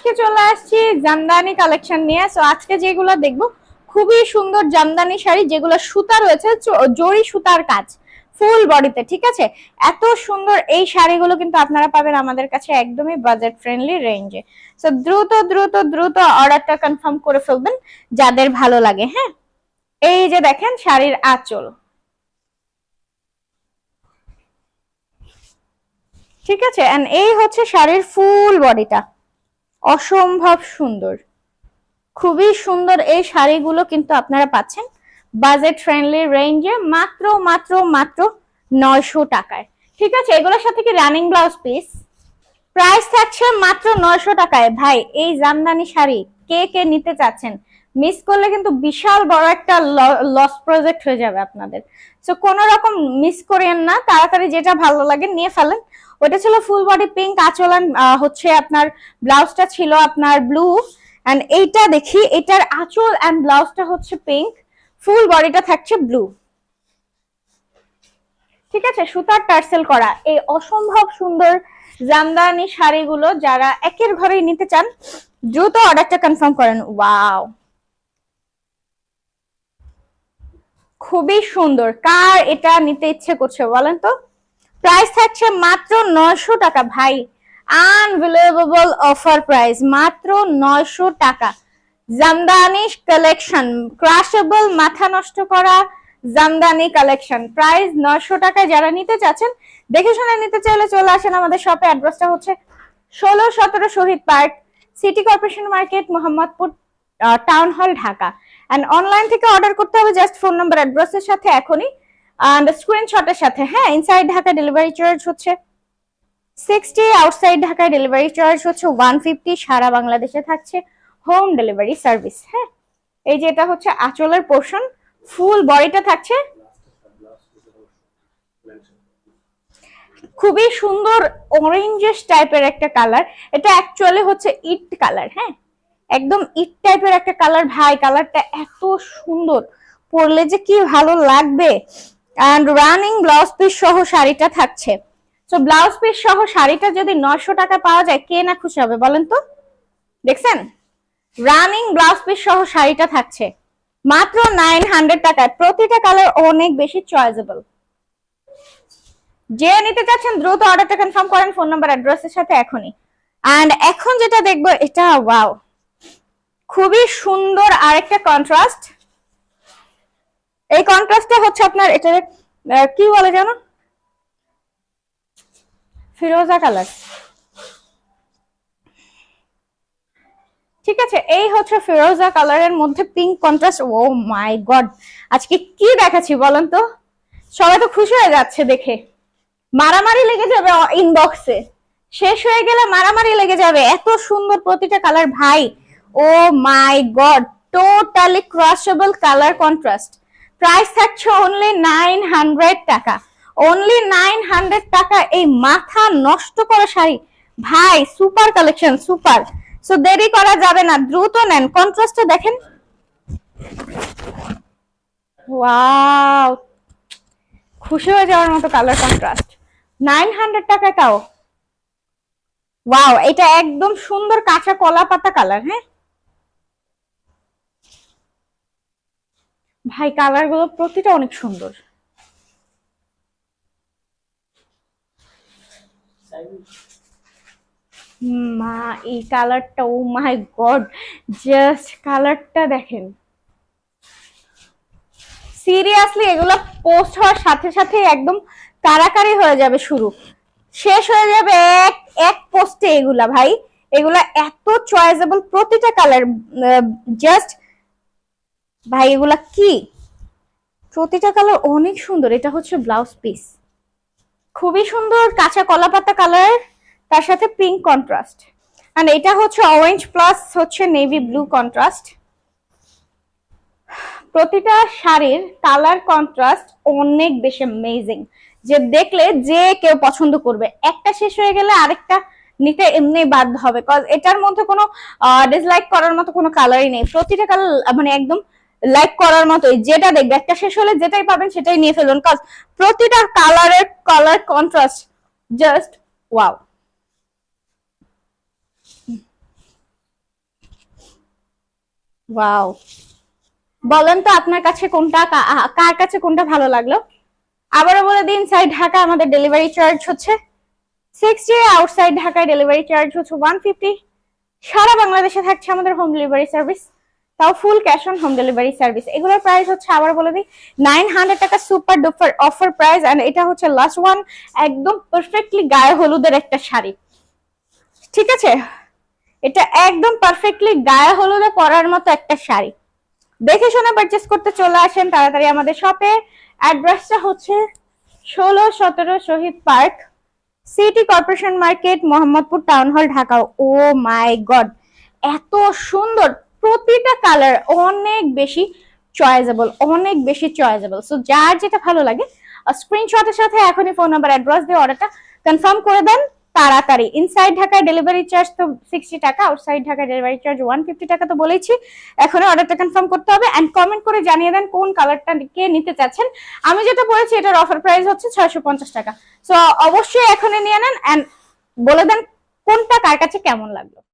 আজকে চলে আসছি জামদানি কালেকশন নিয়ে। সো আজকে যেগুলো দেখবো খুবই সুন্দর জামদানি শাড়ি, যেগুলো সুতা রয়েছে জরি সুতার কাজ ফুল বডিতে, ঠিক আছে। এত সুন্দর এই শাড়িগুলো কিন্তু আপনারা পাবেন আমাদের কাছে একদমই বাজেট ফ্রেন্ডলি রেঞ্জে। সো দ্রুত দ্রুত দ্রুত অর্ডারটা কনফার্ম করে ফেলবেন যাদের ভালো লাগে। হ্যাঁ, এই যে দেখেন শাড়ির আঁচল, ঠিক আছে, এন্ড এই হচ্ছে শাড়ির ফুল বডিটা, অসম্ভব সুন্দর, খুবই সুন্দর। এই শাড়িগুলো কিন্তু আপনারা পাচ্ছেন বাজেট ফ্রেন্ডলি রেঞ্জে মাত্র মাত্র মাত্র 900 টাকায়, ঠিক আছে। এগুলোর সাথে কি রানিং ব্লাউজ পিস, প্রাইস থাকছে মাত্র 900 টাকায়। ভাই এই জামদানি শাড়ি কে কে নিতে চাচ্ছেন, মিস করলে কিন্তু বিশাল বড় একটা লস প্রজেক্ট হয়ে যাবে আপনাদের। সো কোনো রকম মিস করেন না, তাড়াতাড়ি যেটা ভালো লাগে নিয়ে ফেলেন। ওটা ছিল ফুল বডি পিঙ্ক, আঁচল হচ্ছে আপনার ব্লাউজটা ছিল আপনার ব্লু, এন্ড এইটা দেখি এটার আঁচল এন্ড ব্লাউজটা হচ্ছে পিঙ্ক, ফুল বডিটা থাকছে ব্লু, ঠিক আছে। সুতার টার্সেল করা এই অসম্ভব সুন্দর জামদানি শাড়িগুলো যারা একের ঘরেই নিতে চান দ্রুত অর্ডারটা কনফার্ম করেন। ওয়াও, খুবই সুন্দর, কার এটা নিতে ইচ্ছে করছে বলেন তো। প্রাইস থাকছে মাত্র 900 টাকা ভাই, আনবিলিভেবল অফার প্রাইস, মাত্র 900 টাকা। জামদানি কালেকশন, ক্রাশেবল মাথা নষ্ট করা জামদানি কালেকশন, প্রাইস 900 টাকায়। যারা নিতে চাচ্ছেন দেখে শুনে নিতে চাইলে চলে আসেন আমাদের শপে। অ্যাড্রেসটা হচ্ছে 16-17 Shahid park, city corporation market, Mohammadpur town hall, Dhaka. And online থেকে অর্ডার করতে হবে জাস্ট ফোন নাম্বার অ্যাড্রেসের সাথে এখনই এন্ড স্ক্রিনশটের সাথে। হ্যাঁ, ইনসাইড ঢাকা ডেলিভারি চার্জ হচ্ছে 60, আউটসাইড ঢাকা ডেলিভারি চার্জ হচ্ছে 150। সারা বাংলাদেশে থাকছে হোম ডেলিভারি সার্ভিস। হ্যাঁ, এই যে এটা হচ্ছে আঁচলের পোর্শন, ফুল বডিটা থাকছে খুবই সুন্দর অরেঞ্জিশ টাইপের একটা কালার। এটা অ্যাকচুয়ালি হচ্ছে ইট কালার, হ্যাঁ, একদম ইট টাইপের একটা কালার। ভাই কালারটা এত সুন্দর, পরলে যে কি ভালো লাগবে। এন্ড রানিং ব্লাউজ পিস সহ শাড়িটা থাকছে। তো ব্লাউজ পিস সহ শাড়িটা যদি 900 টাকা পাওয়া যায় কে না খুশি হবে বলেন তো। দেখছেন, রানিং ব্লাউজ পিস সহ শাড়িটা থাকছে মাত্র 900 টাকায়। প্রতিটা কালার অনেক বেশি চয়েসেবল। যে নিতে চাচ্ছেন দ্রুত অর্ডারটা কনফার্ম করেন ফোন নাম্বার অ্যাড্রেসের সাথে এখনই। এন্ড এখন যেটা দেখবো এটা ওয়াও, খুবই সুন্দর আরেকটা কন্ট্রাস্ট। এই কন্ট্রাস্টটা হচ্ছে আপনার এটা কি বলে জানো, ফিরোজা কালার, ঠিক আছে। এই হচ্ছে ফিরোজা কালারের মধ্যে pink contrast. O my god, আজকে কি দেখাচ্ছি বলেন তো, সবাই তো খুশি হয়ে যাচ্ছে দেখে। মারামারি লেগে যাবে ইনবক্সে, শেষ হয়ে গেলে মারামারি লেগে যাবে, এত সুন্দর প্রতিটা কালার ভাই। Oh my god, totally crushable colour contrast. Price থাকছে অনলি 900 টাকা, অনলি 900 টাকা। এই মাথা নষ্ট করা শাড়ি ভাই, সুপার কালেকশন, সুপার। সো দেরি করা যাবে না, দ্রুত নেন। কন্ট্রাস্টটা দেখেন, ওয়াও, খুশি হয়ে যাওয়ার মতো কালার কন্ট্রাস্ট। 900 টাকা তাও, ওয়াও, এটা একদম সুন্দর কাঁচা কলা পাতা কালার। হ্যাঁ ভাই, কালার গুলো প্রতিটা অনেক সুন্দর। মা এই কালারটা, ও মাই গড, জাস্ট কালারটা দেখেন। সিরিয়াসলি এগুলো পোস্ট হওয়ার সাথে সাথে একদম কারাকারি হয়ে যাবে, শুরু শেষ হয়ে যাবে এক এক পোস্টে এগুলা। ভাই এগুলা এত চয়েসেবল প্রতিটা কালার, জাস্ট ভাই এগুলা কি, প্রতিটা কালার অনেক সুন্দর। এটা হচ্ছে ব্লাউজ পিস, খুবই সুন্দর কাঁচা কলা পাতা কালার, তার সাথে পিঙ্ক কন্ট্রাস্ট। আর এটা হচ্ছে অরেঞ্জ প্লাস হচ্ছে নেভি ব্লু কন্ট্রাস্ট। প্রতিটা শাড়ির কালার কন্ট্রাস্ট অনেক বেশি অ্যামেজিং, যে দেখলে যে কেউ পছন্দ করবে। একটা শেষ হয়ে গেলে আরেকটা নিতে এমনি বাধ্য হবে, কজ এটার মধ্যে কোনো ডিসলাইক করার মতো কোনো কালারই নেই। প্রতিটা কালার মানে একদম লাইক করার মতোই, যেটা দেখবে একটা শেষ হলে যেটাই পাবেন সেটাই নিয়ে ফেলুন, কজ প্রতিটা কালারের colour contrast just wow. Wow, বলেন তো আপনার কাছে কোনটা, কার কাছে কোনটা ভালো লাগলো। আবারও বলে দিন, ইনসাইড ঢাকা আমাদের ডেলিভারি চার্জ হচ্ছে 60, আউটসাইড ঢাকায় ডেলিভারি চার্জ হচ্ছে 150। সারা বাংলাদেশে থাকছে আমাদের হোম ডেলিভারি সার্ভিস, তাও full cash on home delivery service. এগুলোর প্রাইস হচ্ছে আবার বলে দিই 900 টাকা, super duper offer price. And এটা হচ্ছে লাস্ট ওয়ান, একদম পারফেক্টলি গায়ে হলুদের একটা শাড়ি, ঠিক আছে? এটা একদম পারফেক্টলি গায়ে হলুদে পরার মতো একটা শাড়ি। দেখে শুনে পারচেস করতে চলে আসেন তাড়াতাড়ি আমাদের শপে। অ্যাড্রেসটা হচ্ছে 16-17 Shahid park, city corporation market, Mohammadpur town hall, Dhaka. O my god, এত সুন্দর, প্রতিটা কালার অনেক বেশি চয়েসেবল, অনেক বেশি চয়েসেবল। সো যার যেটা ভালো লাগে স্ক্রিনশটের সাথে এখনই ফোন নাম্বার অ্যাড্রেস দিয়ে অর্ডারটা কনফার্ম করে দেন তাড়াতাড়ি। ইনসাইড ঢাকায় ডেলিভারি চার্জ তো 60 টাকা, আউটসাইড ঢাকায় ডেলিভারি চার্জ 150 টাকা তো বলেছি। এখন অর্ডারটা কনফার্ম করতে হবে এন্ড কমেন্ট করে জানিয়ে দেন কোন কালারটা কে নিতে চাচ্ছেন। আমি যেটা বলেছি এটার অফার প্রাইস হচ্ছে 650 টাকা। সো অবশ্যই এখনই নিয়ে নেন এন্ড বলে দেন কোনটা কার কাছে কেমন লাগলো।